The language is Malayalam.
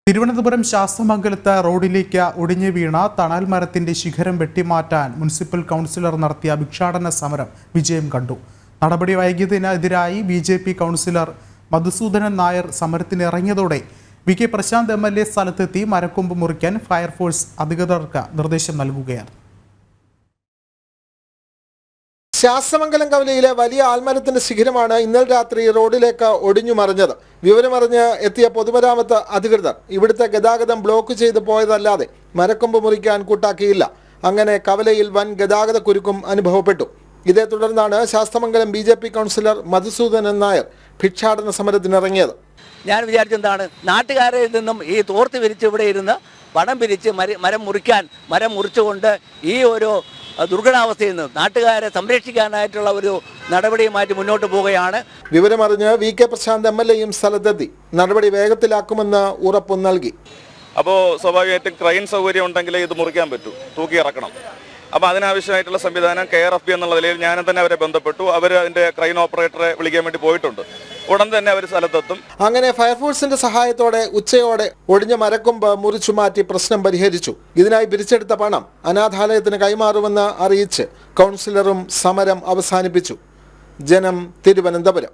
തിരുവനന്തപുരം ശാസ്തമംഗലത്ത് റോഡിലേക്ക് ഒടിഞ്ഞു വീണ തണൽ മരത്തിന്റെ ശിഖരം വെട്ടിമാറ്റാൻ മുനിസിപ്പൽ കൗൺസിലർ നടത്തിയ ഭിക്ഷാടന സമരം വിജയം കണ്ടു. നടപടി വൈകിയതിനെതിരായി ബി.ജെ.പി. കൗൺസിലർ മധുസൂദനൻ നായർ സമരത്തിനിറങ്ങിയതോടെ വി.കെ. പ്രശാന്ത് എം.എൽ.എ. സ്ഥലത്തെത്തി മരക്കൊമ്പ് മുറിക്കാൻ ഫയർഫോഴ്സ് അധികൃതർക്ക് നിർദ്ദേശം നൽകുകയാണ്. ശാസ്തമംഗലം കവലയിലെ വലിയ ആൽമരത്തിന്റെ ശിഖരമാണ് ഇന്നലെ രാത്രി റോഡിലേക്ക് ഒടിഞ്ഞു മറിഞ്ഞത്. വിവരമറിഞ്ഞ് എത്തിയ പൊതുമരാമത്ത് അധികൃതർ ഇവിടുത്തെ ഗതാഗതം ബ്ലോക്ക് ചെയ്ത് പോയതല്ലാതെ മരക്കൊമ്പ് മുറിക്കാൻ കൂട്ടാക്കിയില്ല. അങ്ങനെ കവലയിൽ വൻ ഗതാഗത കുരുക്കും അനുഭവപ്പെട്ടു. ഇതേ തുടർന്നാണ് ശാസ്തമംഗലം ബി.ജെ.പി. കൗൺസിലർ മധുസൂദനൻ നായർ ഭിക്ഷാടന സമരത്തിനിറങ്ങിയത്. ഞാൻ വിചാരിച്ചെന്താണ്, നാട്ടുകാരിൽ നിന്നും ഈ തോർത്ത് വിരിച്ച് ഇവിടെ ഇരുന്ന് പണം പിരിച്ച് മരം മുറിച്ചുകൊണ്ട് ഈ ഒരു ദുർഘടാവസ്ഥയിൽ നിന്ന് നാട്ടുകാരെ സംരക്ഷിക്കാനായിട്ടുള്ള ഒരു നടപടിയുമായിട്ട് മുന്നോട്ട് പോവുകയാണ്. വിവരമറിഞ്ഞ് വി.കെ. പ്രശാന്ത് എം.എൽ.എയും സ്ഥലത്തെത്തി നടപടി വേഗത്തിലാക്കുമെന്ന് ഉറപ്പും നൽകി. അപ്പോൾ സ്വാഭാവികമായിട്ടും ക്രെയിൻ സൗകര്യം ഉണ്ടെങ്കിലേ ഇത് മുറിക്കാൻ പറ്റൂ, തൂക്കി ഇറക്കണം. അപ്പോൾ അതിനാവശ്യമായിട്ടുള്ള സംവിധാനം KRFB എന്നുള്ള നിലയിൽ ഞാനും തന്നെ അവരെ ബന്ധപ്പെട്ടു. അവർ അതിൻ്റെ ക്രെയിൻ ഓപ്പറേറ്ററെ വിളിക്കാൻ വേണ്ടി പോയിട്ടുണ്ട്. ഉടൻ തന്നെ അവർ സ്ഥലത്തെത്തും. അങ്ങനെ ഫയർഫോഴ്സിന്റെ സഹായത്തോടെ ഉച്ചയോടെ ഒടിഞ്ഞ മരക്കൊമ്പ് മുറിച്ചു മാറ്റി പ്രശ്നം പരിഹരിച്ചു. ഇതിനായി പിരിച്ചെടുത്ത പണം അനാഥാലയത്തിന് കൈമാറുമെന്ന് അറിയിച്ച് കൗൺസിലറും സമരം അവസാനിപ്പിച്ചു. ജനം, തിരുവനന്തപുരം.